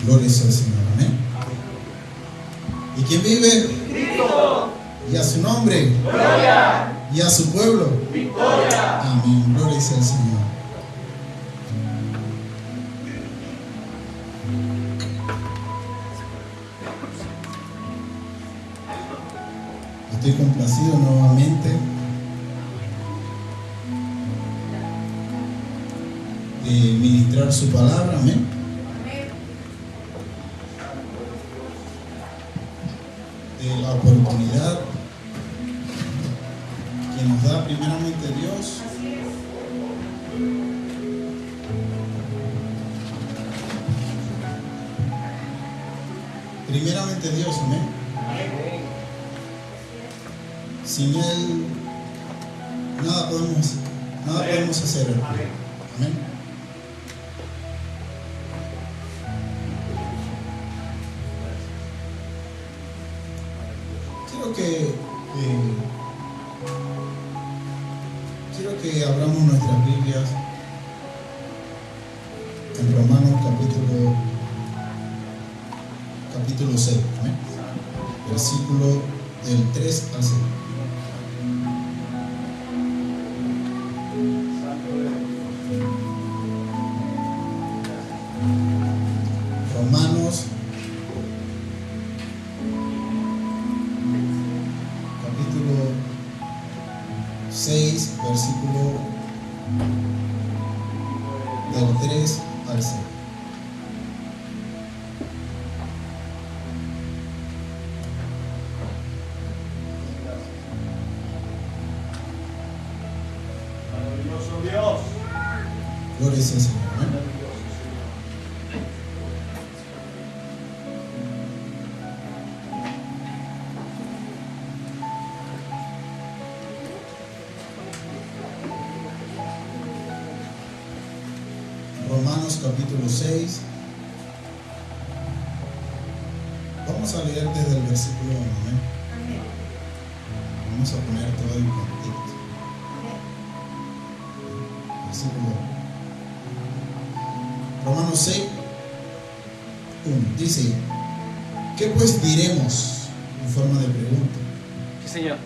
Gloria sea al Señor. Amén. ¿Y quién vive? Cristo. Y a su nombre. Gloria. Y a su pueblo. Victoria. Amén. Gloria sea al Señor. Estoy complacido nuevamente de ministrar su palabra. Amén. De la oportunidad que nos da primeramente Dios primeramente Dios. Amén. Sin Él nada podemos hacer. Amén. Quiero que abramos nuestras Biblias en Romanos capítulo 6, ¿amén? Versículo del 3 al 6. Romanos capítulo 6, versículo del 3 al 6. Maravilloso Dios. Gloria sea al Señor. Amén. Romanos capítulo 6. Vamos a leer desde el versículo 1. ¿eh? Vamos a poner todo en contexto. Versículo 1. Romanos 6, 1. Dice: ¿qué pues diremos? En forma de pregunta. Sí, Señor.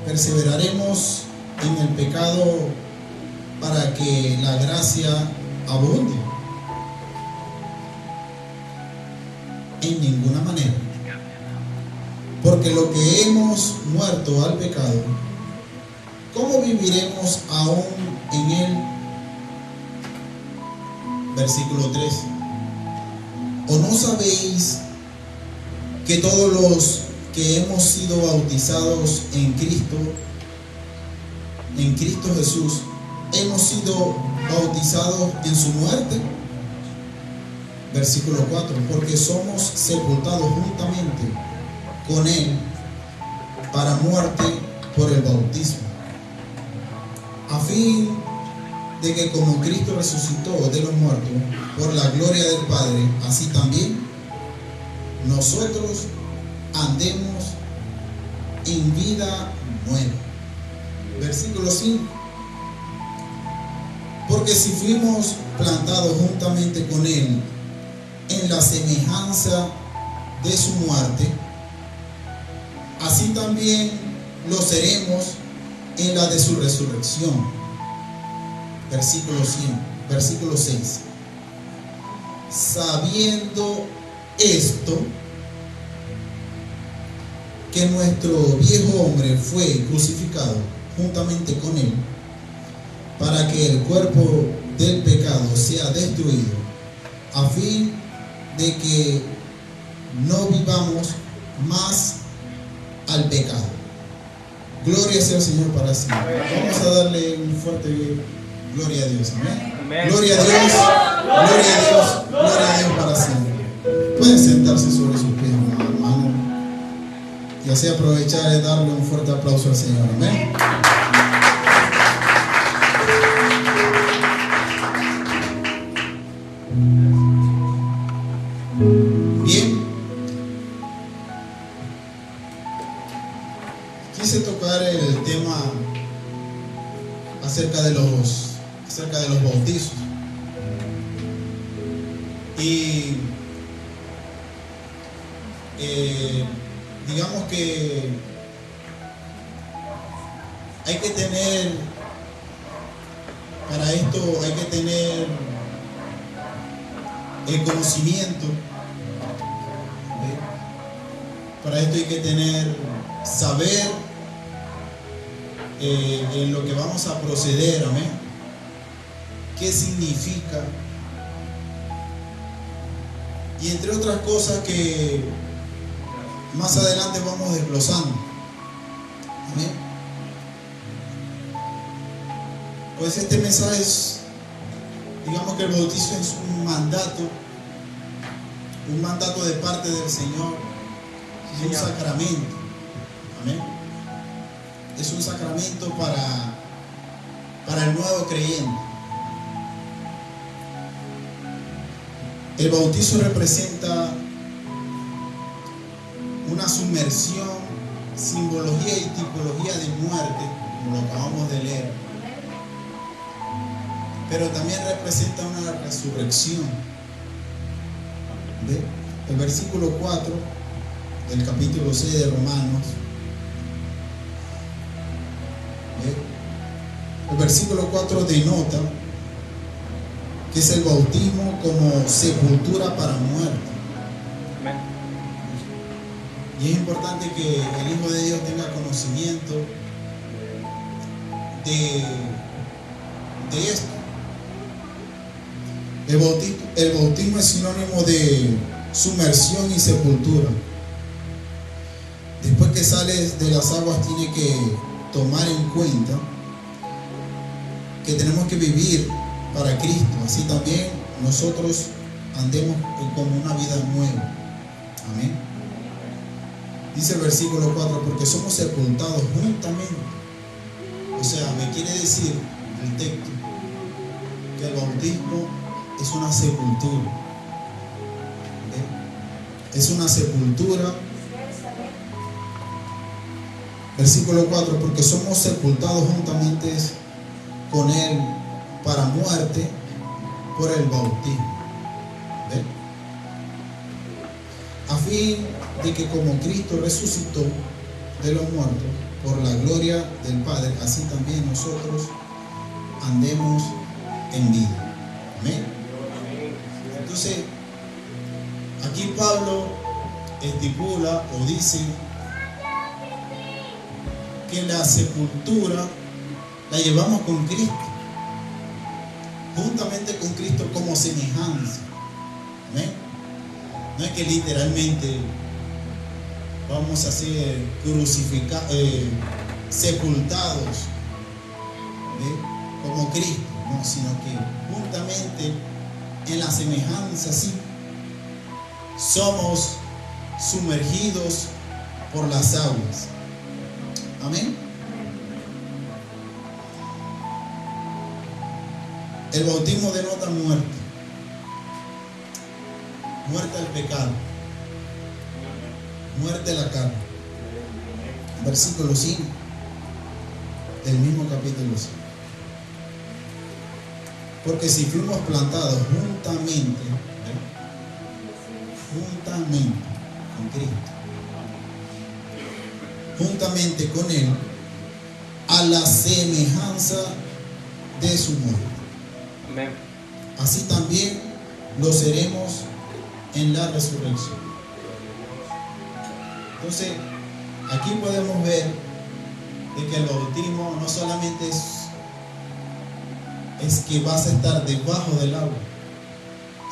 ¿Perseveraremos en el pecado para que la gracia abunde? En ninguna manera. Porque lo que hemos muerto al pecado, ¿cómo viviremos aún en él? Versículo 3. ¿O no sabéis que todos los que hemos sido bautizados en Cristo Jesús, hemos sido bautizados en su muerte? Versículo 4. Porque somos sepultados juntamente con Él para muerte por el bautismo, a fin de que como Cristo resucitó de los muertos por la gloria del Padre, así también nosotros andemos en vida nueva. Versículo 5. Porque si fuimos plantados juntamente con Él en la semejanza de su muerte, así también lo seremos en la de su resurrección. Versículo 6. Sabiendo esto, que nuestro viejo hombre fue crucificado juntamente con Él, para que el cuerpo del pecado sea destruido, a fin de que no vivamos más al pecado. Gloria sea al Señor para siempre. Vamos a darle un fuerte gloria a Dios. Amén. Amén. Gloria a Dios, gloria a Dios, gloria a Dios para siempre. Pueden sentarse sobre sus pies, hermano, y así aprovechar y darle un fuerte aplauso al Señor. Amén. Bien, quise tocar el tema acerca de los bautizos. Y digamos que hay que tener, para esto hay que tener el conocimiento, ¿ve? Para esto hay que tener, saber en lo que vamos a proceder, amén, qué significa, y entre otras cosas que más adelante vamos desglosando, amén. Pues este mensaje es, digamos que el bautizo es un mandato de parte del Señor, es un sacramento, amén. Es un sacramento para el nuevo creyente. El bautizo representa una sumersión, simbología y tipología de muerte, como lo acabamos de leer, pero también representa una resurrección. ¿Ve? El versículo 4 del capítulo 6 de Romanos, ¿ve? El versículo 4 denota que es el bautismo como sepultura para muerte. Amén. Y es importante que el Hijo de Dios tenga conocimiento de esto. El bautismo es sinónimo de sumersión y sepultura. Después que sales de las aguas, tiene que tomar en cuenta que tenemos que vivir para Cristo. Así también nosotros andemos como una vida nueva. Amén. Dice el versículo 4, porque somos sepultados juntamente. O sea, me quiere decir el texto que el bautismo es una sepultura. ¿Okay? Es una sepultura. Versículo 4, porque somos sepultados juntamente con Él para muerte por el bautismo. ¿Ve? A fin de que como Cristo resucitó de los muertos por la gloria del Padre, así también nosotros andemos en vida. Amén. Entonces, aquí Pablo estipula o dice que la sepultura la llevamos con Cristo, juntamente con Cristo como semejanza. ¿Amén? No es que literalmente vamos a ser crucificados, sepultados, ¿ve? Como Cristo, no, sino que juntamente en la semejanza, sí, somos sumergidos por las aguas. Amén. El bautismo denota muerte. Muerte al pecado. Muerte a la carne. Versículo 5 del mismo capítulo 5. Porque si fuimos plantados juntamente con Cristo, juntamente con Él, a la semejanza de su muerte, Amén. así también lo seremos en la resurrección. Entonces, aquí podemos ver de que el bautismo no solamente es que vas a estar debajo del agua,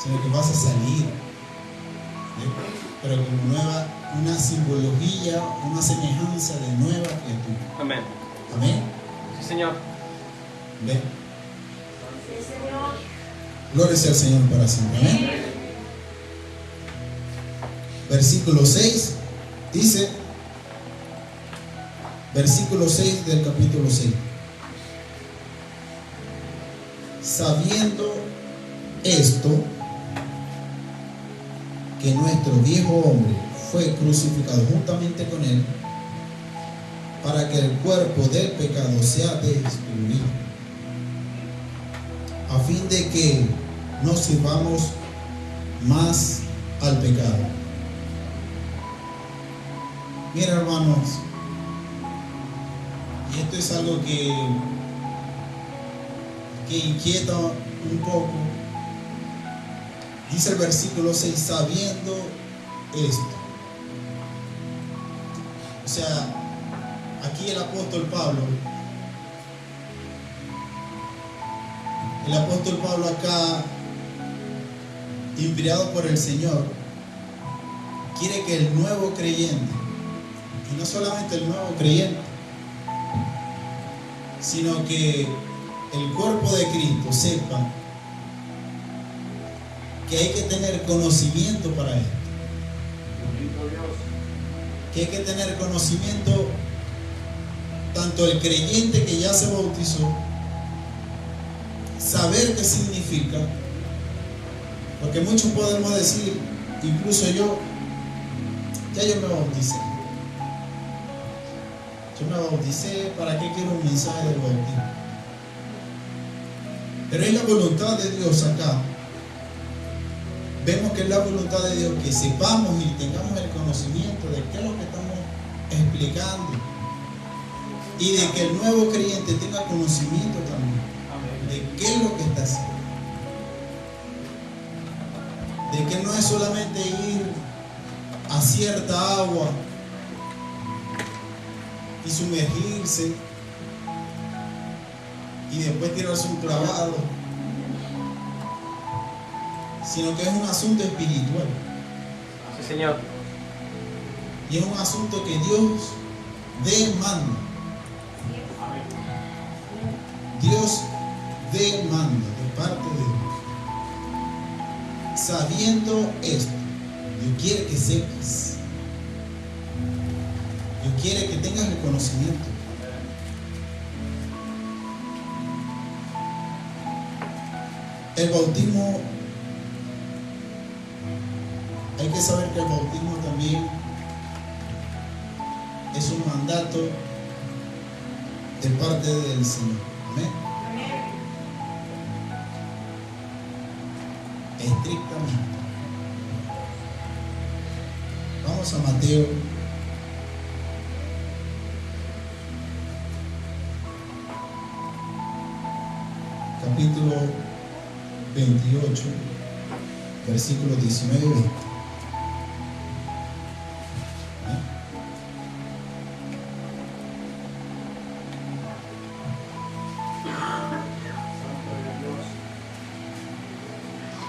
sino que vas a salir, pero como una simbología, una semejanza de nueva criatura. Amén. Amén. Sí, Señor. ¿Ve? Gloria sea al Señor para siempre. Amén. Versículo 6 dice, versículo 6 del capítulo 6. Sabiendo esto, que nuestro viejo hombre fue crucificado juntamente con Él, para que el cuerpo del pecado sea destruido, a fin de que no sirvamos más al pecado. Mira, hermanos, y esto es algo que inquieta un poco. Dice el versículo 6, sabiendo esto. O sea, aquí el apóstol Pablo acá, inspirado por el Señor, quiere que el nuevo creyente, y no solamente el nuevo creyente, sino que el cuerpo de Cristo sepa que hay que tener conocimiento para esto. Que hay que tener conocimiento, tanto el creyente que ya se bautizó, saber qué significa, porque muchos podemos decir, incluso yo me bauticé. Yo me bauticé, ¿para qué quiero un mensaje del bautismo? Pero es la voluntad de Dios acá. Vemos que es la voluntad de Dios que sepamos y tengamos el conocimiento de qué es lo que estamos explicando, y de que el nuevo creyente tenga conocimiento también de qué es lo que está haciendo, de que no es solamente ir a cierta agua y sumergirse y después tirarse un clavado, sino que es un asunto espiritual. Sí, Señor. Y es un asunto que Dios demanda. Dios demanda de parte de Dios. Sabiendo esto, Dios quiere que sepas. Dios quiere que tengas el conocimiento. El bautismo, hay que saber que el bautismo también es un mandato de parte del Señor. Amén. Estrictamente. Vamos a Mateo capítulo 28, versículos 19 y 20.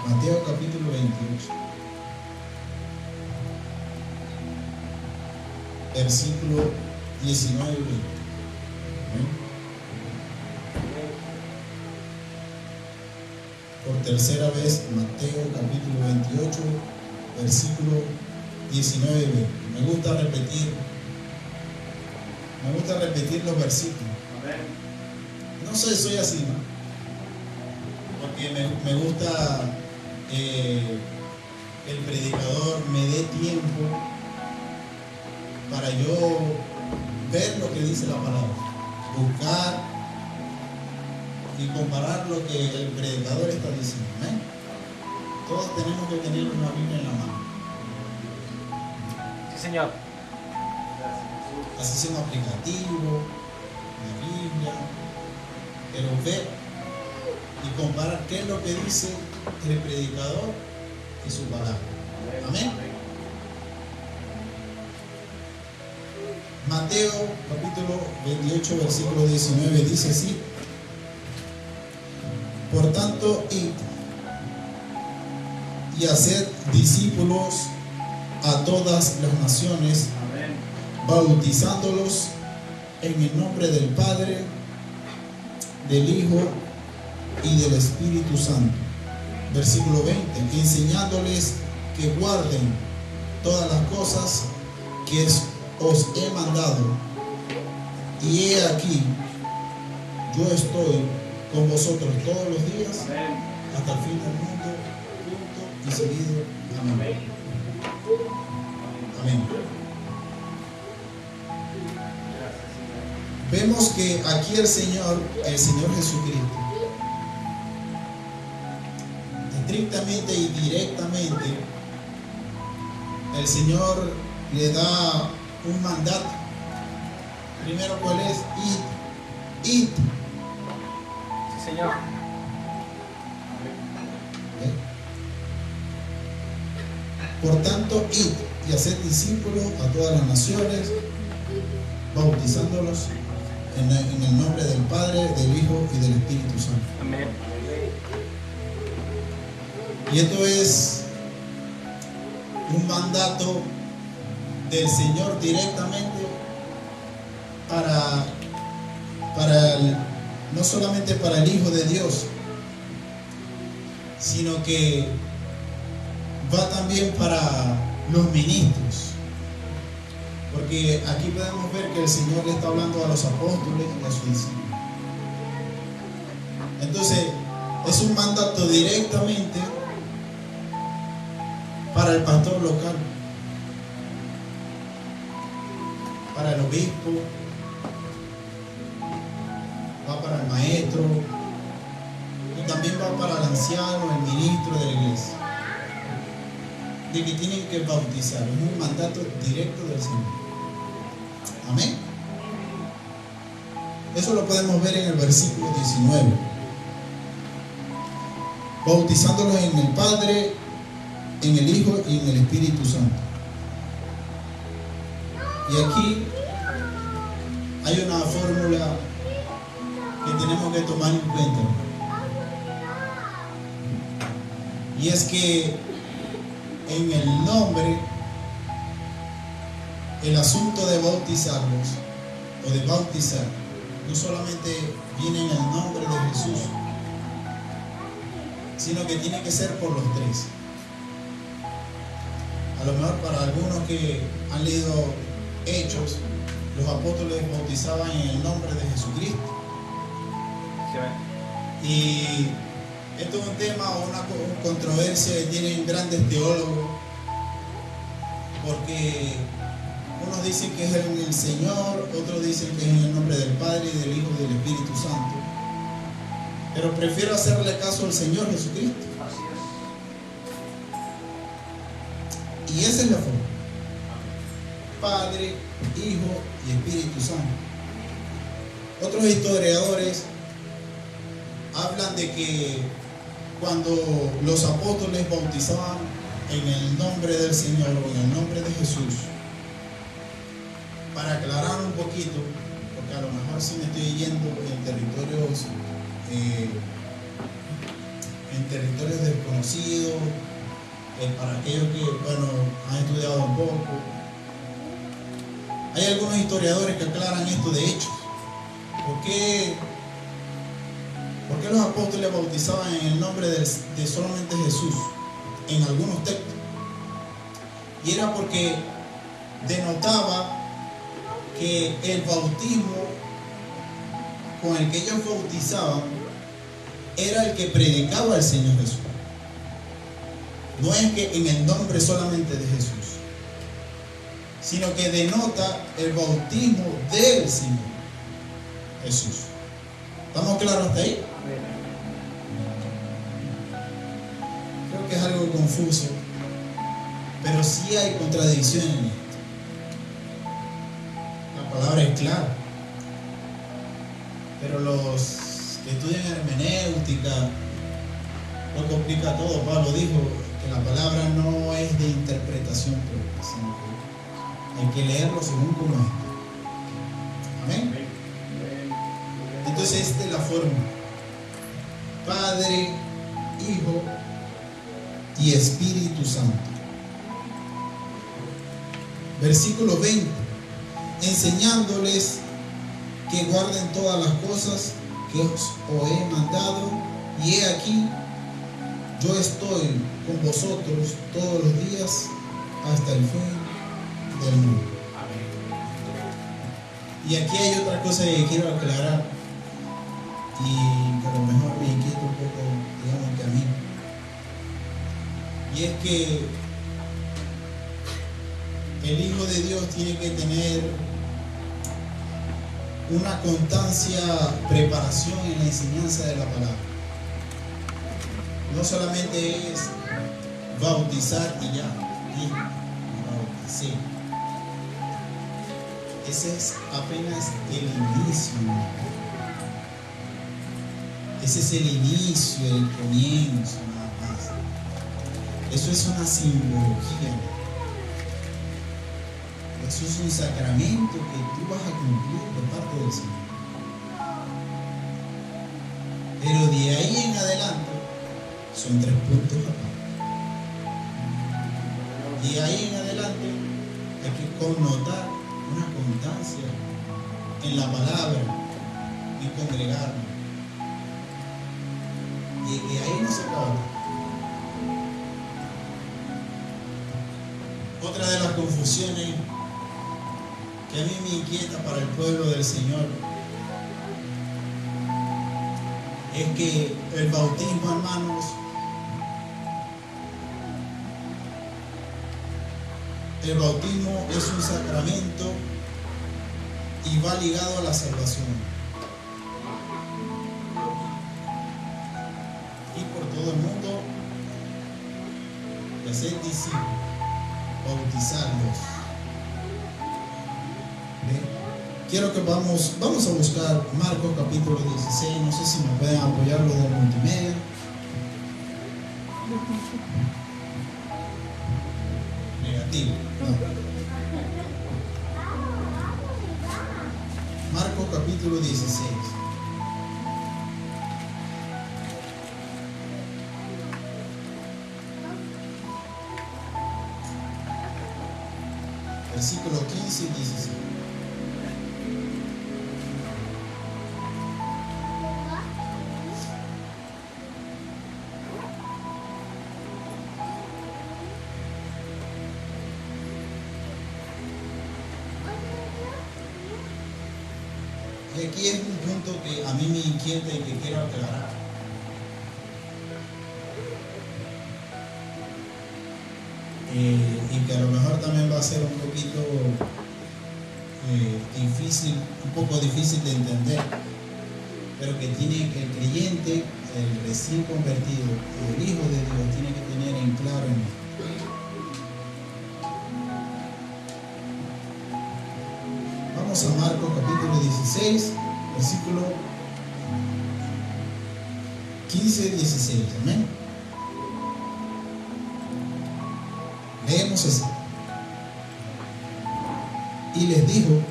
Mateo capítulo 28, versículo 19 y 20. Por tercera vez, Mateo capítulo 28, versículo 19 y 20. Me gusta repetir los versículos. No sé, soy así, ¿no? Porque me gusta el predicador me dé tiempo para yo ver lo que dice la palabra, buscar y comparar lo que el predicador está diciendo. ¿Eh? Todos tenemos que tener una Biblia en la mano. Sí, Señor. Así sea un aplicativo, la Biblia, pero ver y comparar qué es lo que dice el predicador y su palabra. Amén. Mateo capítulo 28, versículo 19 dice así: por tanto, id y haced discípulos a todas las naciones, bautizándolos en el nombre del Padre, del Hijo y del Espíritu Santo. Versículo 20, enseñándoles que guarden todas las cosas que os he mandado, y he aquí, yo estoy con vosotros todos los días hasta el fin del mundo, punto y seguido. Amén. Amén. Vemos que aquí el Señor Jesucristo estrictamente y directamente, el Señor le da un mandato. Primero, ¿cuál es? Id. Sí, Señor. Por tanto, id y haced discípulos a todas las naciones, bautizándolos en el nombre del Padre, del Hijo y del Espíritu Santo. Amén. Y esto es un mandato del Señor directamente no solamente para el Hijo de Dios, sino que va también para los ministros. Porque aquí podemos ver que el Señor le está hablando a los apóstoles y a sus discípulos. Entonces, es un mandato directamente para el pastor local, para el obispo, va para el maestro y también va para el anciano, el ministro de la iglesia, de que tienen que bautizar. Es un mandato directo del Señor. Amén. Eso lo podemos ver en el versículo 19. Bautizándolos en el Padre, en el Hijo y en el Espíritu Santo. Y aquí hay una fórmula que tenemos que tomar en cuenta. Y es que en el nombre, el asunto de bautizarlos o de bautizar no solamente viene en el nombre de Jesús, sino que tiene que ser por los tres. A lo mejor para algunos que han leído Hechos, los apóstoles bautizaban en el nombre de Jesucristo. Sí. Y esto es un tema o una controversia que tienen grandes teólogos, porque unos dicen que es en el Señor, otros dicen que es en el nombre del Padre y del Hijo y del Espíritu Santo. Pero prefiero hacerle caso al Señor Jesucristo. Así es. Y esa es la forma. Padre, Hijo y Espíritu Santo. Otros historiadores hablan de que cuando los apóstoles bautizaban en el nombre del Señor o en el nombre de Jesús, para aclarar un poquito, porque a lo mejor sí me estoy yendo en territorios desconocidos, para aquellos que, han estudiado un poco. Hay algunos historiadores que aclaran esto de Hechos. ¿Por qué los apóstoles bautizaban en el nombre de solamente Jesús en algunos textos? Y era porque denotaba que el bautismo con el que ellos bautizaban era el que predicaba el Señor Jesús. No es que en el nombre solamente de Jesús, sino que denota el bautismo del Señor Jesús. ¿Estamos claros hasta ahí? Creo que es algo confuso, pero sí hay contradicción en esto. La palabra es clara, pero los que estudian hermenéutica lo complica todo. Pablo dijo que la palabra no es de interpretación propia, sino que hay que leerlo según como está. Amén. Entonces esta es la forma: Padre, Hijo y Espíritu Santo. Versículo 20: enseñándoles que guarden todas las cosas que os he mandado, y he aquí, yo estoy con vosotros todos los días hasta el fin del mundo. Y aquí hay otra cosa que quiero aclarar, y que a lo mejor me inquieta un poco, digamos que a mí, y es que el Hijo de Dios tiene que tener una constancia, preparación en la enseñanza de la palabra. no solamente es bautizar y ya, y bauticé. Ese es apenas el inicio. Ese es el inicio, el comienzo, nada más. Eso es una simbología. Eso es un sacramento que tú vas a cumplir de parte del Señor. Pero de ahí en adelante son 3 puntos aparte. De ahí en adelante hay que connotar una constancia en la palabra, en congregarnos. Y ahí no se acaba. Otra de las confusiones que a mí me inquieta para el pueblo del Señor es que el bautismo, hermanos, el bautismo es un sacramento y va ligado a la salvación. Y por todo el mundo, y hacer discípulos, bautizarlos. ¿Ve? Quiero que vamos a buscar Marcos capítulo 16. No sé si me pueden apoyar los de multimedia. Negativo. No. Marcos capítulo 16. Versículo 15 y 16. Y aquí es un punto que a mí me inquieta y que quiero aclarar. Y que a lo mejor también va a ser un poquito difícil, un poco difícil de entender, pero que tiene que el creyente, el recién convertido, el Hijo de Dios, tiene que tener en claro en esto. Vamos a Marcos capítulo 16, versículo 15 y 16, amén. Leemos así. Y les dijo: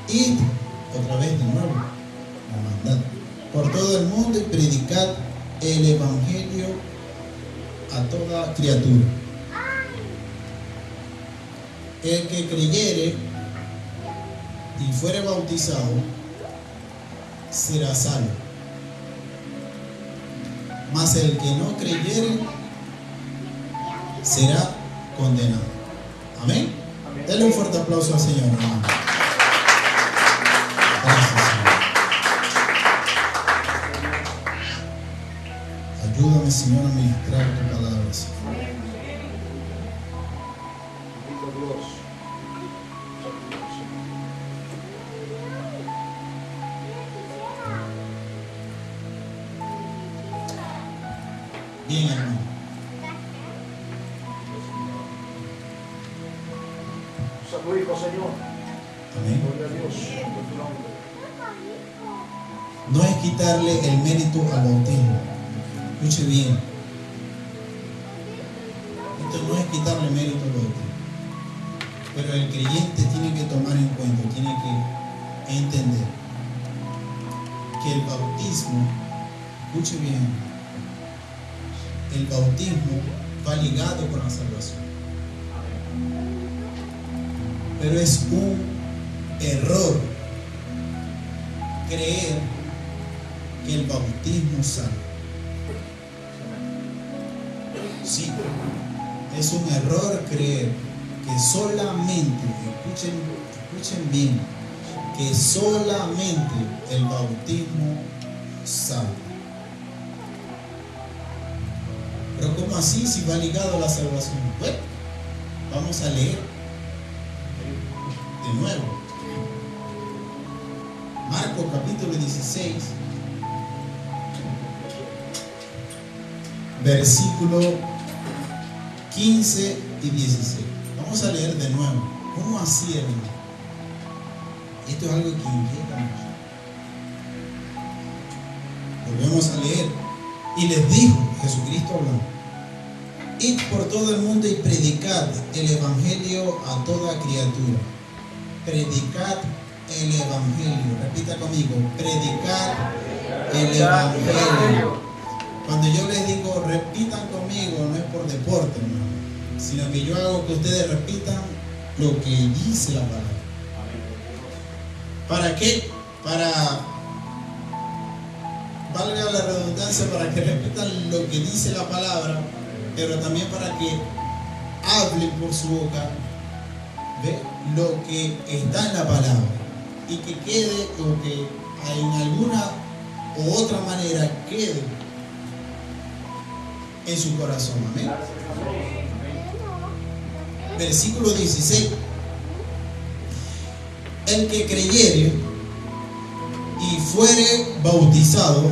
id, otra vez de nuevo, la mandad, por todo el mundo y predicad el evangelio a toda criatura. El que creyere y fuere bautizado será salvo, mas el que no creyere será condenado. Amén. Denle un fuerte aplauso al Señor, hermano. Gracias, Señor. Ayúdame, Señor, a ministrar tu palabra, Señor. Bien, hermano. Tu Hijo, Señor. Amén. Gloria a Dios por tu nombre. No es quitarle el mérito al bautismo. Escuche bien. Esto no es quitarle mérito al bautismo. Pero el creyente tiene que tomar en cuenta, tiene que entender que el bautismo, escuche bien, el bautismo va ligado con la salvación. Pero es un error creer que el bautismo salva. Sí, es un error creer que solamente, escuchen bien, que solamente el bautismo salva. Pero ¿cómo así si va ligado a la salvación? Bueno, vamos a leer de nuevo Marcos capítulo 16, versículo 15 y 16. Vamos a leer de nuevo. ¿Cómo así, hermano? Esto es algo que inquieta mucho. Volvemos a leer. Y les dijo, Jesucristo hablando: id por todo el mundo y predicad el evangelio a toda criatura. Predicad el evangelio. Repita conmigo: predicad el evangelio. Cuando yo les digo repitan conmigo, no es por deporte, hermano, sino que yo hago que ustedes repitan lo que dice la palabra. ¿Para qué? Para, valga la redundancia, para que repitan lo que dice la palabra, pero también para que hablen por su boca de lo que está en la palabra y que quede, o que en alguna u otra manera quede en su corazón. Amén. Versículo 16. El que creyere y fuere bautizado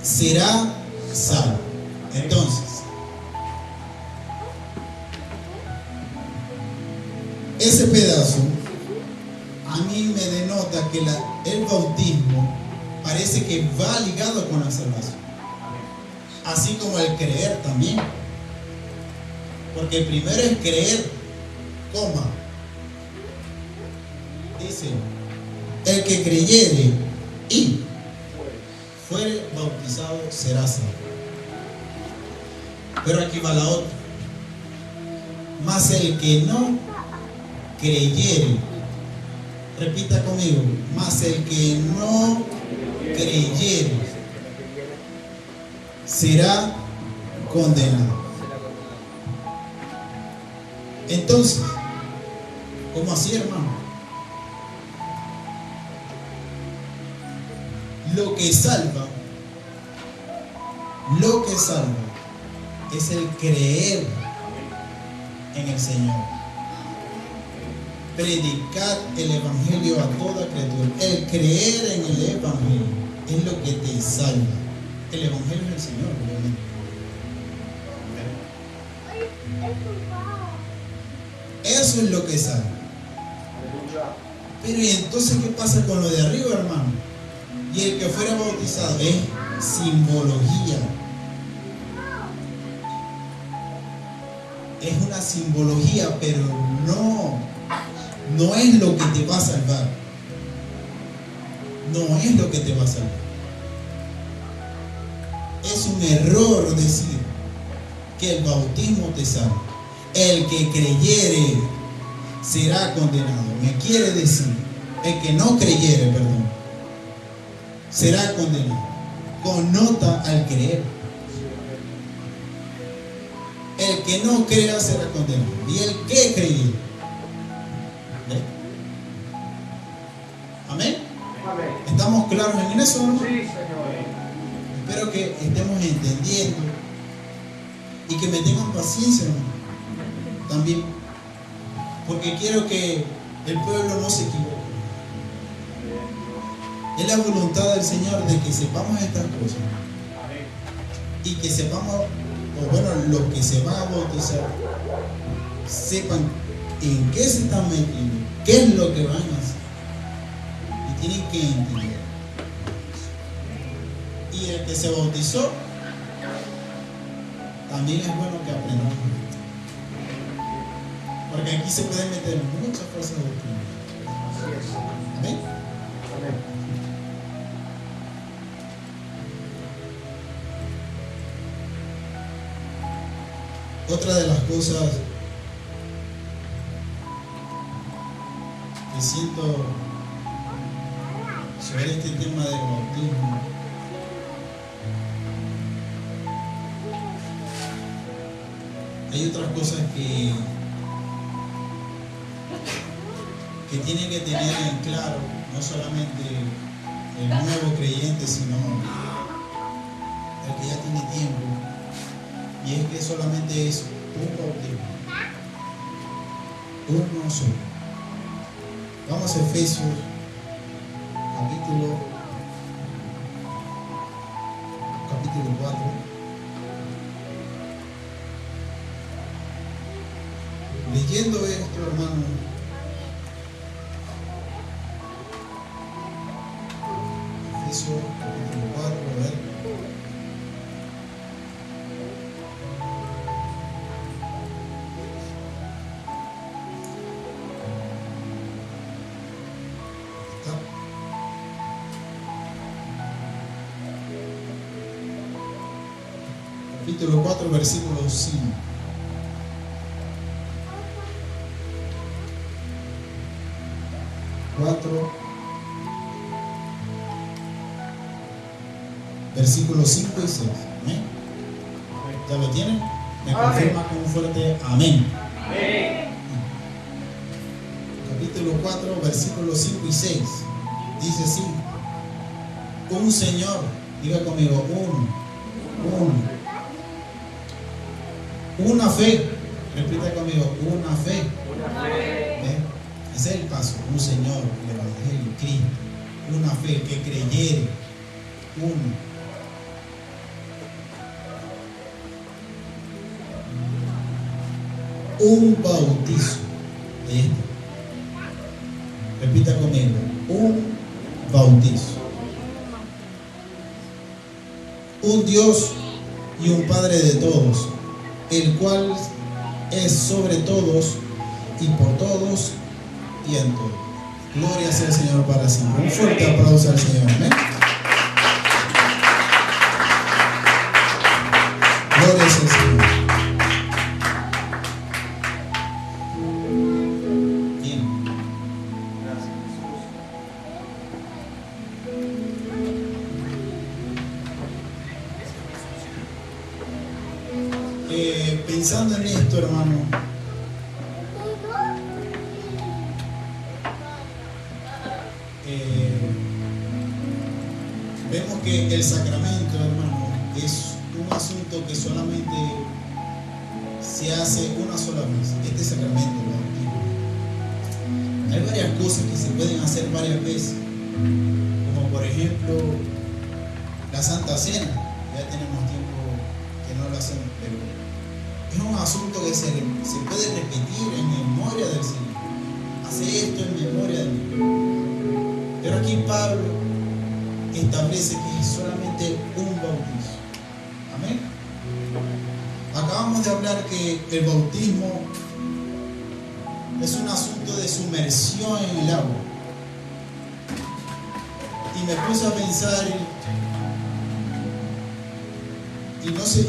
será salvo. Entonces, ese pedazo a mí me denota que el bautismo parece que va ligado con la salvación, así como el creer también, porque primero es creer, coma, dice: el que creyere y fuere bautizado será salvo. Pero aquí va la otra: mas el que no creyere, repita conmigo, mas el que no creyere será condenado. Entonces, ¿cómo así, hermano? Lo que salva es el creer en el Señor. Predicad el evangelio a toda criatura. El creer en el evangelio es lo que te salva. El evangelio es el Señor, obviamente. Eso es lo que salva. Pero ¿y entonces qué pasa con lo de arriba, hermano? Y el que fuera bautizado es simbología. Es una simbología, pero no es lo que te va a salvar. No es lo que te va a salvar. Es un error decir que el bautismo te salva. El que creyere será condenado. Me quiere decir, el que no creyere, perdón, será condenado. Connota al creer. El que no crea será condenado. Y el que creyere. ¿Ve? ¿Amén? Amén. ¿Estamos claros en eso, hermano? Sí, Señor. Espero que estemos entendiendo y que me tengan paciencia, hermano, también, porque quiero que el pueblo no se equivoque. Es la voluntad del Señor de que sepamos estas cosas y que sepamos, o bueno, los que se van a bautizar sepan en qué se están metiendo, qué es lo que van a hacer, y tienen que entender. Y el que se bautizó también es bueno que aprendamos, porque aquí se pueden meter muchas cosas doctrinas. Así es. ¿Amén? Amén. Otra de las cosas que siento sobre este tema del bautismo hay otras cosas que tiene que tener en claro, no solamente el nuevo creyente, sino el que ya tiene tiempo, y es que solamente es un bautismo, uno solo. Vamos a Efesios capítulo 4. Leyendo esto, hermano, Efesios capítulo 4, a ver. Capítulo 4, versículo 5. Versículos 5 y 6. ¿Amén? ¿Ya lo tienen? Me confirma con un fuerte amén. Amén. Capítulo 4, versículos 5 y 6. Dice así: un Señor, diga conmigo, una fe, repita conmigo, una fe. ¿Ve? Ese es el paso, un Señor, el Evangelio, Cristo, una fe que creyere, un bautizo de esto. Repita conmigo, un bautizo. Un Dios y un Padre de todos, el cual es sobre todos y por todos y en todos. Gloria sea el Señor para siempre. Un fuerte aplauso al Señor. ¿Amén? Gloria sea el Señor. Bien. Gracias, Jesús. Pensando en esto, hermano, vemos que el sacramento, hermano, es un asunto que solamente se hace una sola vez. Este sacramento, ¿no? Hay varias cosas que se pueden hacer varias veces, como por ejemplo la Santa Cena. Ya tenemos tiempo que no lo hacemos, pero es un asunto que se puede repetir en memoria del Señor. Hace esto en memoria de mí. Pero aquí Pablo establece que es solamente un bautizo. Amén. Acabamos de hablar que el bautismo es un asunto de sumersión en el agua. Y me puse a pensar y no sé,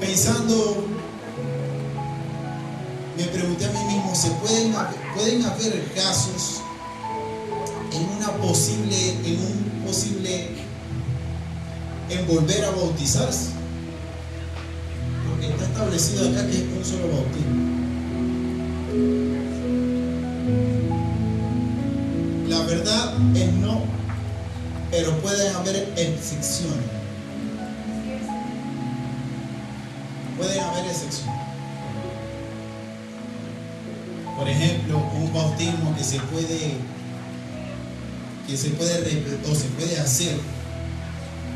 pensando, me pregunté a mí mismo, pueden haber casos en un posible en volver a bautizarse? Porque está establecido acá que es un solo bautismo. La verdad es no, pero pueden haber excepciones. Pueden haber excepciones. Por ejemplo, un bautismo que se puede hacer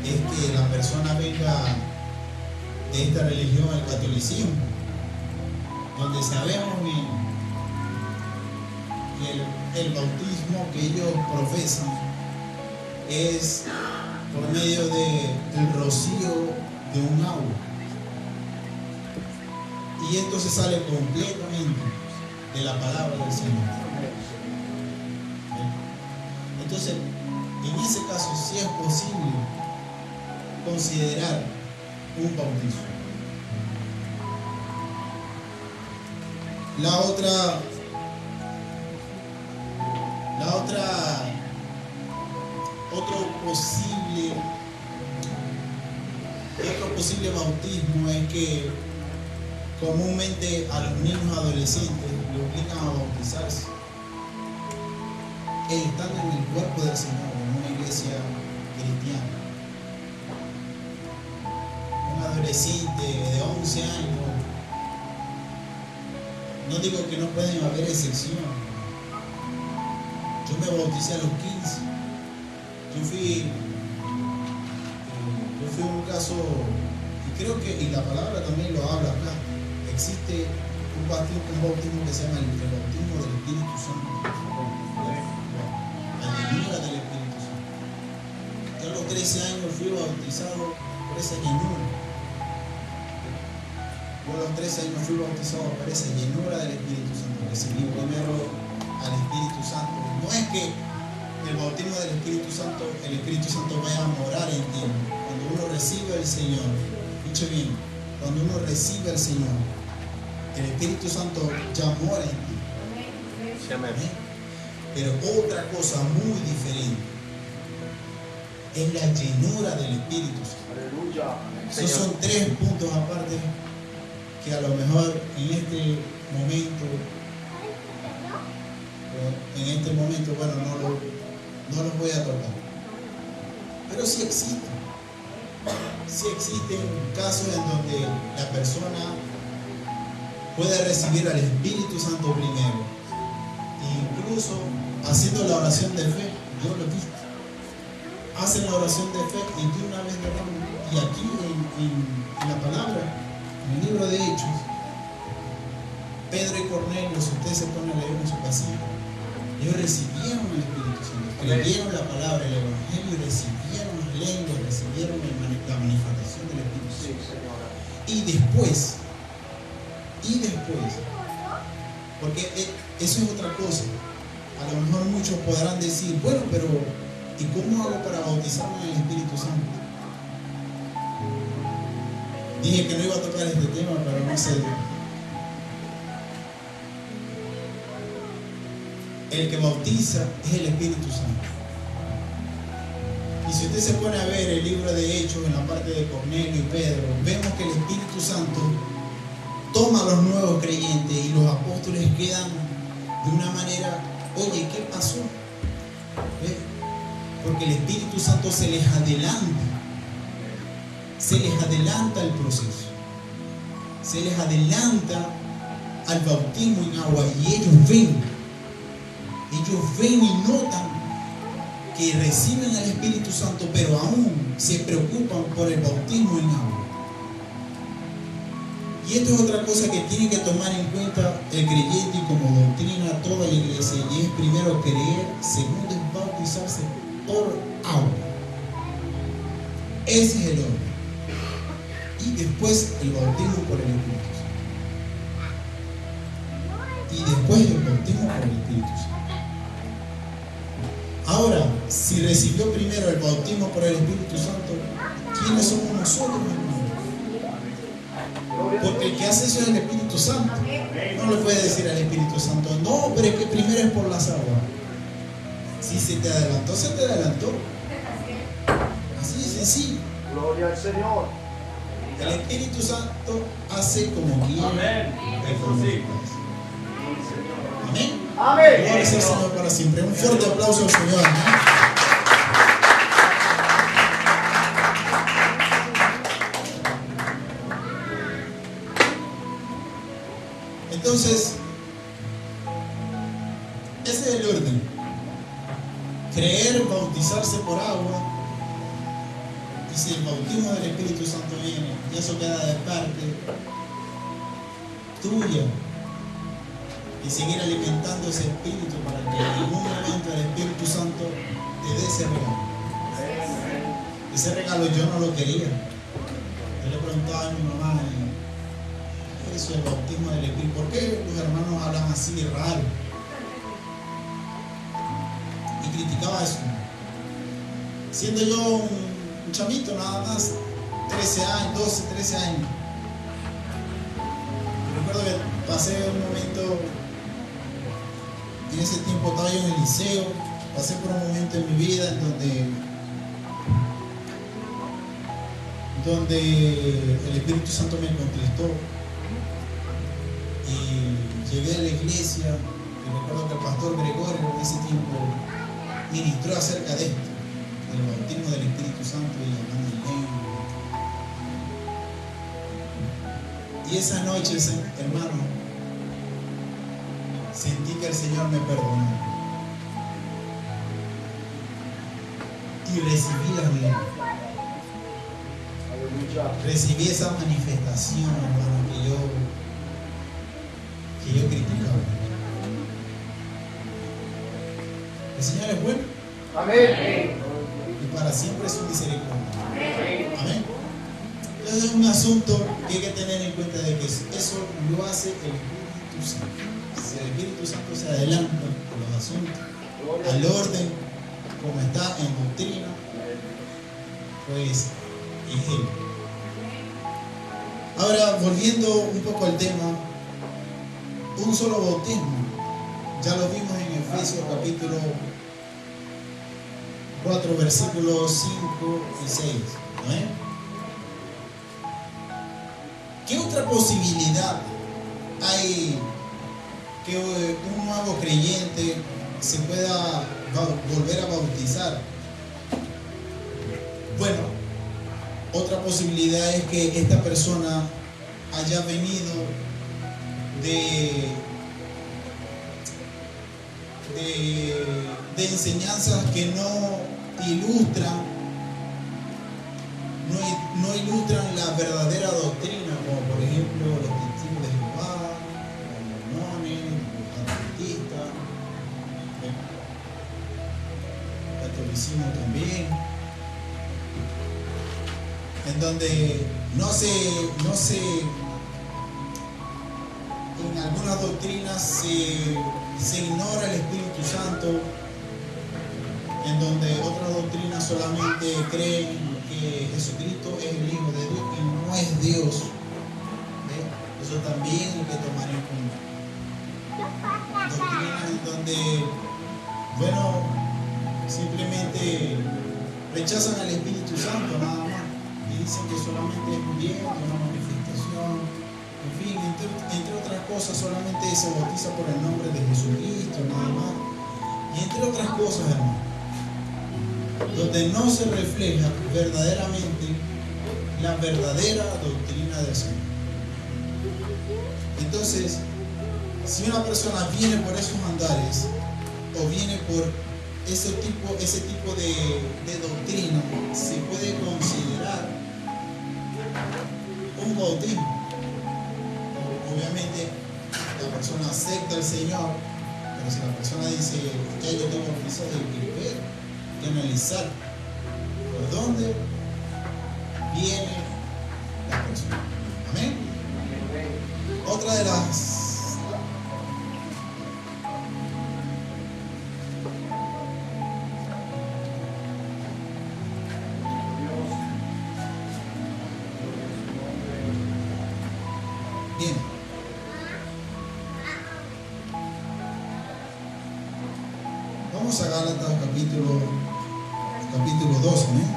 es que la persona venga de esta religión al catolicismo, donde sabemos bien que el bautismo que ellos profesan es por medio del rocío de un agua, y esto se sale completamente de la palabra del Señor. Entonces, en ese caso sí es posible considerar un bautizo. Otro posible bautismo es que comúnmente a los niños adolescentes los obligan a bautizarse estando en el cuerpo del Señor, en una iglesia cristiana. Un adolescente de 11 años, no digo que no pueden haber excepciones. Yo me bauticé a los 15. Yo fui un caso, y creo que, y la palabra también lo habla acá, existe un bautismo que se llama el bautismo del Espíritu Santo. La llenura del Espíritu Santo. Yo a los 13 años fui bautizado por esa llenura. Yo a los 13 años fui bautizado por esa llenura del Espíritu Santo. Recibí primero al Espíritu Santo. No es que el bautismo del Espíritu Santo, el Espíritu Santo vaya a morar en ti. Cuando uno recibe al Señor, escuche bien, cuando uno recibe al Señor, el Espíritu Santo ya mora en ti. Sí, amén. Pero otra cosa muy diferente es la llenura del Espíritu Santo. Aleluya. Esos son 3 puntos aparte que a lo mejor en este momento, bueno, no los voy a tocar. Pero sí existen. Sí existen casos en donde la persona puede recibir al Espíritu Santo primero. Incluso haciendo la oración de fe, yo lo he visto. Hacen la oración de fe y de una vez derraman. Y aquí en la palabra, en el libro de Hechos, Pedro y Cornelio, si ustedes se ponen a leer en su casilla, ellos recibieron el Espíritu Santo, creyeron la palabra, el Evangelio, y recibieron las lenguas, recibieron la manifestación del Espíritu Santo. Y después, porque eso es otra cosa. A lo mejor muchos podrán decir, bueno, pero ¿y cómo hago para bautizarme en el Espíritu Santo? Dije que no iba a tocar este tema, pero no sé. El que bautiza es el Espíritu Santo. Y si usted se pone a ver el libro de Hechos en la parte de Cornelio y Pedro, vemos que el Espíritu Santo toma a los nuevos creyentes y los apóstoles quedan de una manera, oye, ¿qué pasó? ¿Ves? Porque el Espíritu Santo se les adelanta el proceso, se les adelanta al bautismo en agua, y ellos ven y notan que reciben al Espíritu Santo, pero aún se preocupan por el bautismo en agua. Y esto es otra cosa que tiene que tomar en cuenta el creyente y como doctrina toda la iglesia, y es primero creer, segundo es bautizarse por agua. Ese es el orden. Y después el bautismo por el Espíritu Santo. Y después el bautismo por el Espíritu Santo. Ahora, si recibió primero el bautismo por el Espíritu Santo, ¿quiénes somos nosotros, hermanos? Porque el que hace eso es el Espíritu Santo. No le puede decir al Espíritu Santo, no, pero es que primero es por las aguas. Si se te adelantó, se te adelantó. Así de sencillo. Gloria al Señor. El Espíritu Santo hace como quiere. Amén. Eso sí. Amén. Amén. Gloria sea al Señor para siempre. Un fuerte aplauso al Señor. Entonces, ese es el orden. Creer, bautizarse por agua. Y si el bautismo del Espíritu Santo viene, y eso queda de parte tuya. Y seguir alimentando ese espíritu para que en algún momento el Espíritu Santo te dé ese regalo. Ese regalo yo no lo quería. Yo le preguntaba a mi mamá, ¿qué es eso del bautismo del Espíritu? ¿Por qué los hermanos hablan así raro? Y criticaba eso. Siendo yo un chamito nada más, 13 años, 12, 13 años. Recuerdo que pasé un momento, en ese tiempo estaba yo en el liceo, pasé por un momento en mi vida en donde el Espíritu Santo me conquistó y llegué a la iglesia y recuerdo que el pastor Gregorio en ese tiempo ministró acerca de esto, del bautismo del Espíritu Santo y hablando en lengua. Y esa noche, hermano, sentí que el Señor me perdonó y recibí la vida. Recibí esa manifestación, hermano, que yo que yo criticaba. El Señor es bueno Amén. y para siempre es su misericordia. Amén. Entonces es un asunto que hay que tener en cuenta de que eso lo hace el Espíritu Santo. Si el Espíritu Santo se adelanta a los asuntos, al orden, como está en doctrina, pues es Él. Ahora, volviendo un poco al tema, un solo bautismo, ya lo vimos en Efesios capítulo 4, versículos 5 y 6. ¿No? ¿Qué otra posibilidad hay que un nuevo creyente se pueda volver a bautizar? Bueno, otra posibilidad es que esta persona haya venido de enseñanzas que no ilustran la verdadera doctrina, como por ejemplo los testigos de Jehová, los mormones, los adventistas, el catolicismo también, en donde no se en algunas doctrinas se ignora el Espíritu Santo, en donde otras doctrinas solamente creen que Jesucristo es el Hijo de Dios y no es Dios. ¿Ve? Eso también hay que tomar en cuenta. Doctrinas en donde, bueno, simplemente rechazan al Espíritu Santo nada más y dicen que solamente es un viento, una manifestación, en fin, entre otras cosas, solamente se bautiza por el nombre de Jesucristo nada más, y entre otras cosas, hermano, donde no se refleja verdaderamente la verdadera doctrina del Señor. Entonces, si una persona viene por esos andares o viene por ese tipo de doctrina, se puede considerar un bautismo. Obviamente, la persona acepta al Señor, pero si la persona dice, ya yo tengo bautizado, hay que ver, hay que analizar por dónde viene la persona. Amén. Otra de las bien. Vamos a Gálatas capítulo 2, ¿eh?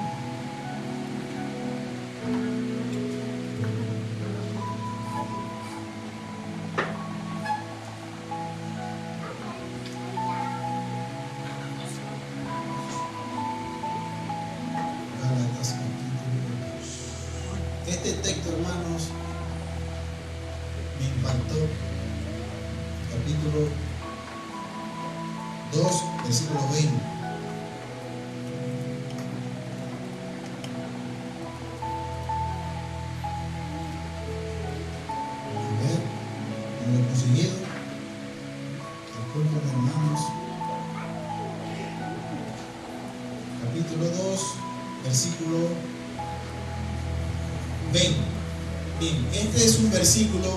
Gálatas capítulo 2. Este texto, hermanos, me impactó. Capítulo 2, versículo 20. A ver, ¿no lo he conseguido? Disculpen, hermanos. Capítulo 2, versículo 20. Bien, este es un versículo,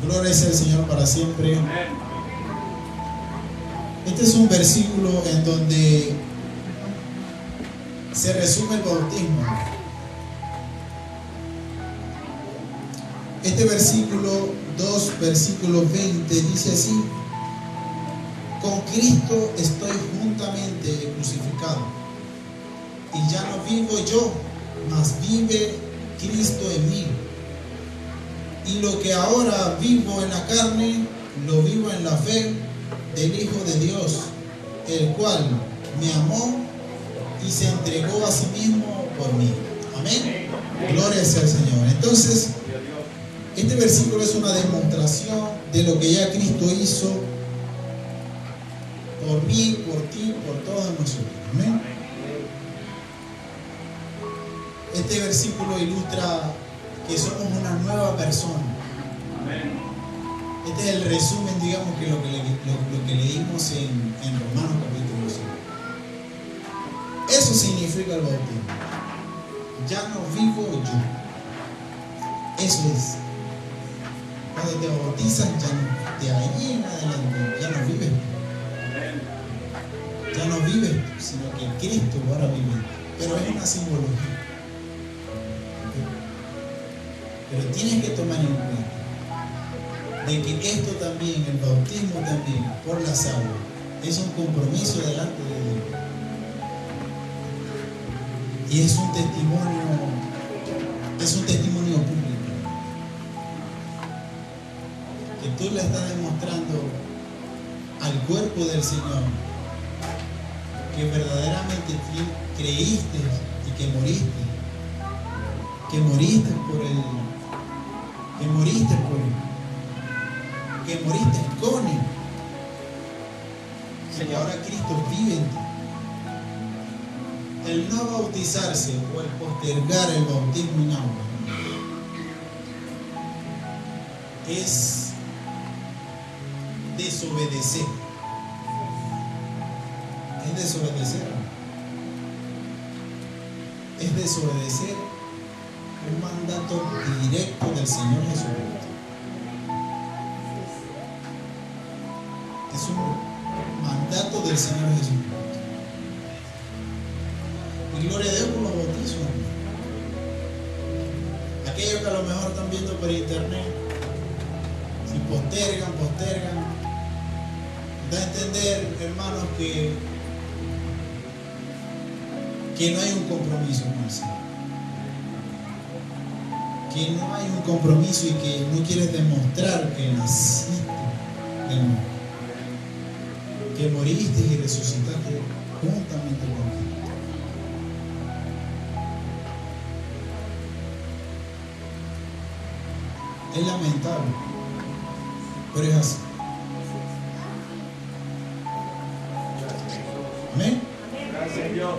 gloria sea al Señor para siempre. Este es un versículo en donde se resume el bautismo. Este versículo 2, versículo 20 dice así: con Cristo estoy juntamente crucificado, y ya no vivo yo, mas vive Cristo en mí. Y lo que ahora vivo en la carne, lo vivo en la fe del Hijo de Dios, el cual me amó y se entregó a sí mismo por mí. Amén. Gloria sea al Señor. Entonces, este versículo es una demostración de lo que ya Cristo hizo por mí, por ti, por todos nosotros. Amén. Este versículo ilustra que somos una nueva persona. Este es el resumen, digamos, que lo que leímos en Romanos capítulo 5. Eso significa el bautismo. Ya no vivo yo. Eso es. Cuando te bautizas, ya no, de ahí en adelante, ya no vives tú. Ya no vives tú, sino que Cristo ahora vive en ti. Pero es una simbología. Pero tienes que tomar en cuenta de que esto también, el bautismo también, por las aguas, es un compromiso delante de Dios. Y es un testimonio público. Que tú le estás demostrando al cuerpo del Señor que verdaderamente creíste y que moriste por Él, que moriste por Él, que moriste con Él, y que ahora Cristo vive en ti. El no bautizarse o el postergar el bautismo en agua es desobedecer. Es desobedecer. Es desobedecer un mandato directo del Señor Jesucristo. Es un mandato del Señor Jesucristo. Y gloria a Dios por los bautizos. Aquellos que a lo mejor están viendo por internet, si postergan, da a entender, hermanos, que no hay un compromiso con el Señor. Que no hay un compromiso y que no quieres demostrar que naciste de nuevo. Que moriste y resucitaste juntamente con Cristo. Es lamentable, pero es así. Amén. Gracias, Dios.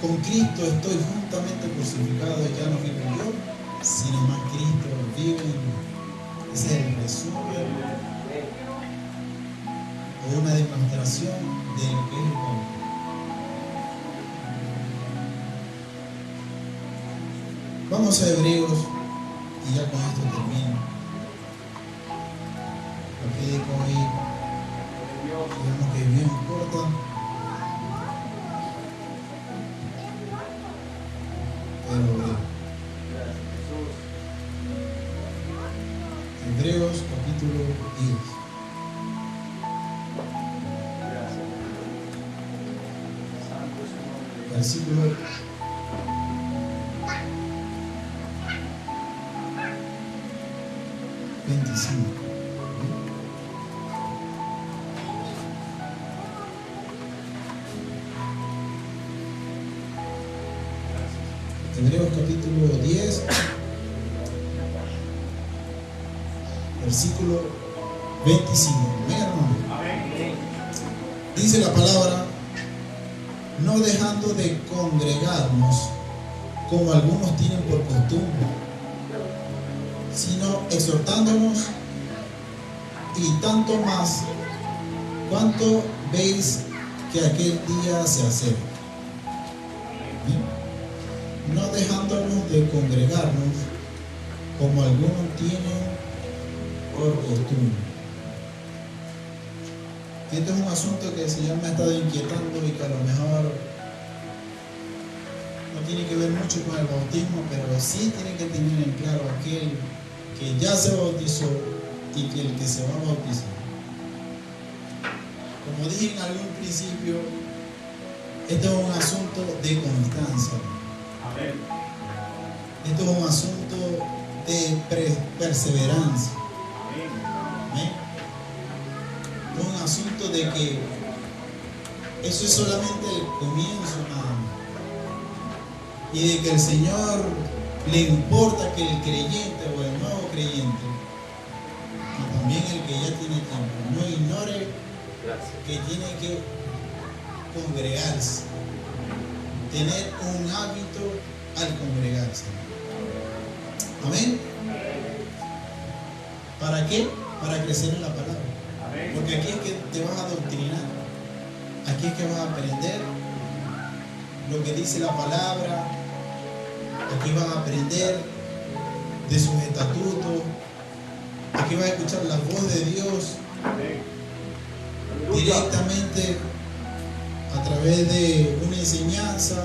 Con Cristo estoy juntamente crucificado, ya no vivo yo, sino más Cristo vive en mí. Ese es el resumen o una demostración de lo que es el bautismo. Vamos a Hebreos y ya con esto termino. Lo que digo hoy, digamos que es bien corta. Hebreos capítulo 10. Versículo 25. Hebreos capítulo 10, versículo 25. Amén, hermano. Dice la palabra: no dejando de congregarnos como algunos tienen por costumbre, sino exhortándonos, y tanto más cuanto veis que aquel día se acerca. No dejándonos de congregarnos como algunos tienen por costumbre. Este es un asunto que el Señor me ha estado inquietando y que a lo mejor no tiene que ver mucho con el bautismo, pero sí tiene que tener en claro aquel que ya se bautizó y que el que se va a bautizar. Como dije en algún principio, esto es un asunto de constancia. Amén. Esto es un asunto de perseverancia. Amén. Es un asunto de que eso es solamente el comienzo nada más. Y de que el Señor le importa que el creyente o el nuevo creyente, y también el que ya tiene tiempo, no ignore que tiene que congregarse, tener un hábito al congregarse. Amén. ¿Para qué? para crecer en la palabra. Porque aquí es que te vas a adoctrinar. Aquí es que vas a aprender lo que dice la palabra. Aquí vas a aprender de sus estatutos. Aquí vas a escuchar la voz de Dios directamente a través de una enseñanza,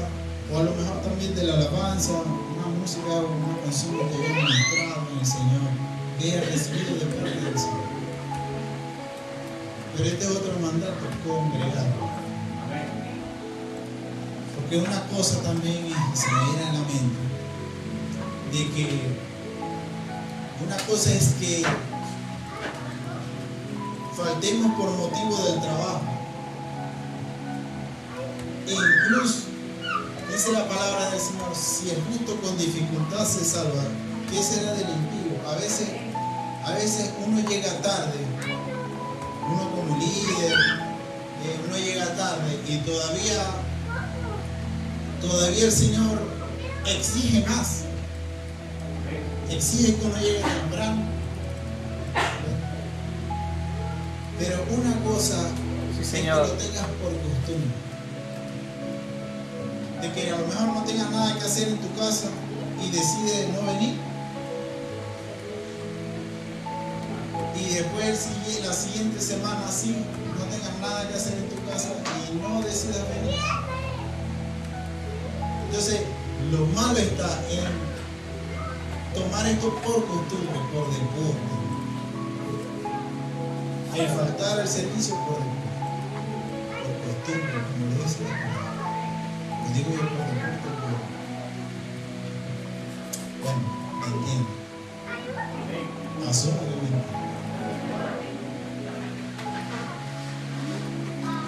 o a lo mejor también de la alabanza, una música o una canción que te haya ministrado en el Señor, que haya recibido de parte del Señor. Pero este es otro mandato, congregar. Porque una cosa también se me viene a la mente, de que una cosa es que faltemos por motivo del trabajo. E incluso dice la palabra del Señor: si el justo con dificultad se salva, ¿qué será del impío? A veces uno llega tarde, uno como líder, uno llega tarde y todavía el Señor exige más. Exige que uno llegue temprano. Pero una cosa es que lo tengas por costumbre. De que a lo mejor no tengas nada que hacer en tu casa y decides no venir. Y después la siguiente semana sí, no tengas nada que hacer en tu casa y no decidas venir. Entonces, lo malo está en tomar esto por costumbre, por deporte. El faltar al servicio por costumbre, como lo dice la palabra. Lo digo yo por deporte, bueno, entiendo. Asumo que me entiendo.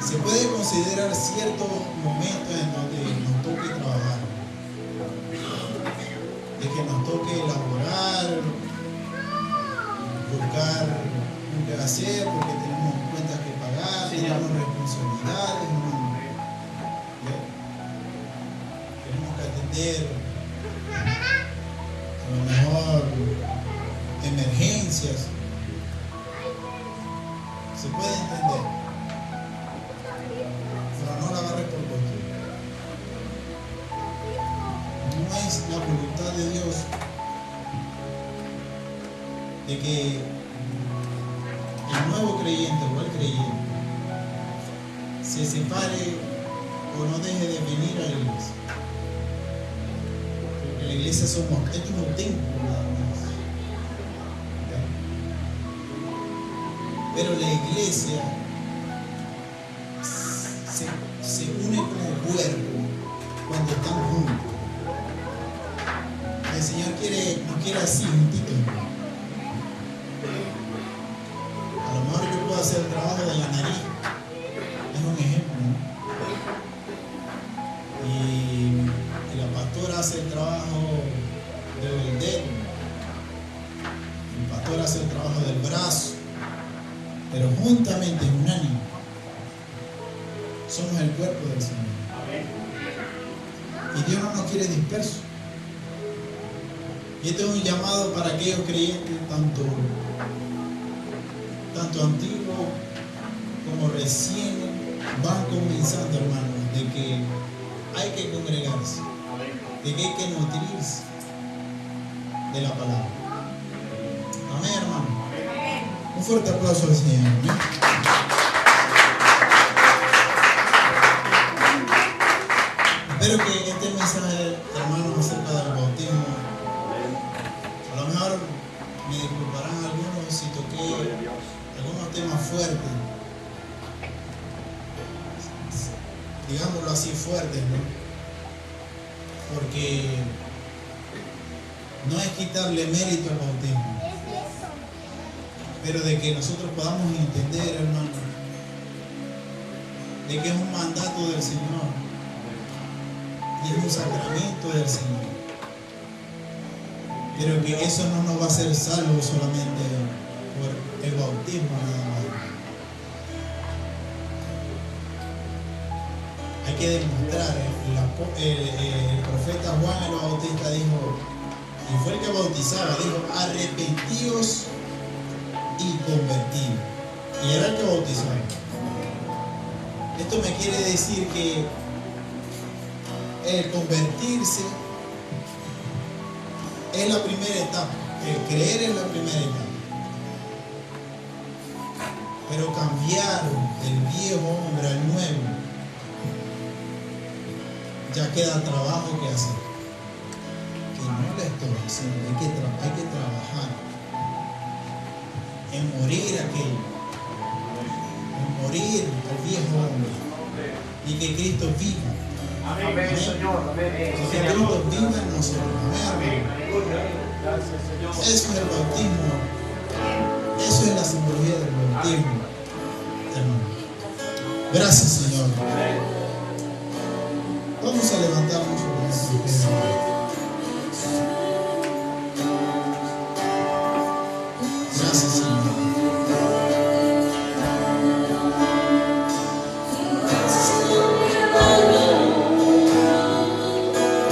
Se puede considerar ciertos momentos en donde nos toque trabajar, de que nos toque elaborar, buscar un qué hacer, porque tenemos cuentas que pagar, tenemos responsabilidades, tenemos que atender a lo mejor emergencias. Se puede entender, pero no la agarre por costumbre. No es la voluntad de Dios de que el nuevo creyente o el creyente se separe o no deje de venir a la iglesia. Porque la iglesia esto es un templo nada más. Pero la iglesia se une como cuerpo cuando están juntos. El Señor nos quiere así, juntitos. A lo mejor yo puedo hacer el trabajo de la nariz, es un ejemplo, ¿no? Y la pastora hace el trabajo del dedo, el pastor hace el trabajo del brazo, pero juntamente, unánime, somos el cuerpo del Señor. Y Dios no nos quiere dispersos. Y este es un llamado para aquellos creyentes, tanto antiguos como recién van comenzando, hermanos, de que hay que congregarse, de que hay que nutrirse de la palabra. Amén, hermano. Un fuerte aplauso al Señor. ¿Amén? Espero que este mensaje, hermanos, acerca del bautismo, a lo mejor me disculparán algunos si toqué algunos temas fuertes, digámoslo así, fuertes, ¿no? Porque no es quitarle mérito al bautismo, pero de que nosotros podamos entender, hermano, de que es un mandato del Señor y es un sacramento del Señor, pero que eso no nos va a hacer salvos solamente por el bautismo nada más. Hay que demostrar, el profeta Juan el Bautista dijo, y fue el que bautizaba, dijo: arrepentíos y convertido. Y era el que bautizaba. Esto me quiere decir que el convertirse es la primera etapa. El creer es la primera etapa. Pero cambiar del viejo hombre al nuevo, ya queda trabajo que hacer. Que no le estoy haciendo, hay que trabajar en morir aquello, en morir al viejo hombre y que Cristo viva. Amén, Señor. Amén. Que Cristo viva en nosotros. Amén. Gracias, Señor. Eso es el bautismo. Eso es la simbología del bautismo, hermano. Gracias, Señor. Vamos a levantarnos sobre nuestros pies. Gracias, Señor.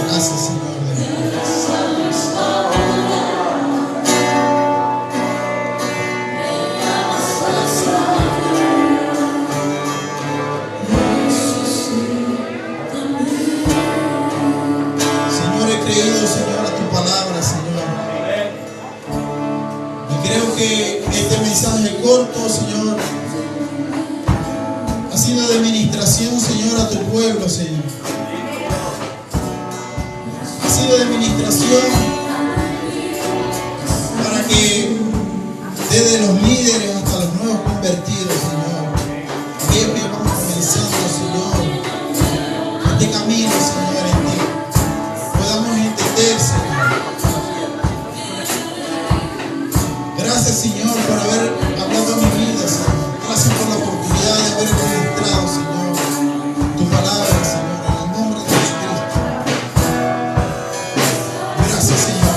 Gracias, Señor. Señor, he creído, Señor, a tu palabra, Señor. Y creo que este mensaje corto, Señor, ha sido de ministración, Señor, a tu pueblo, Señor. Ha sido de ministración para que desde los líderes hasta los nuevos convertidos, Señor, que vamos comenzando, Señor, este camino, Señor, en ti, podamos entender, Señor. Gracias, Señor, por haber hablado a mi vida, Señor. Gracias por la oportunidad de haber ministrado, Señor, tu palabra, Señor, en el nombre de Jesucristo. Gracias, Señor.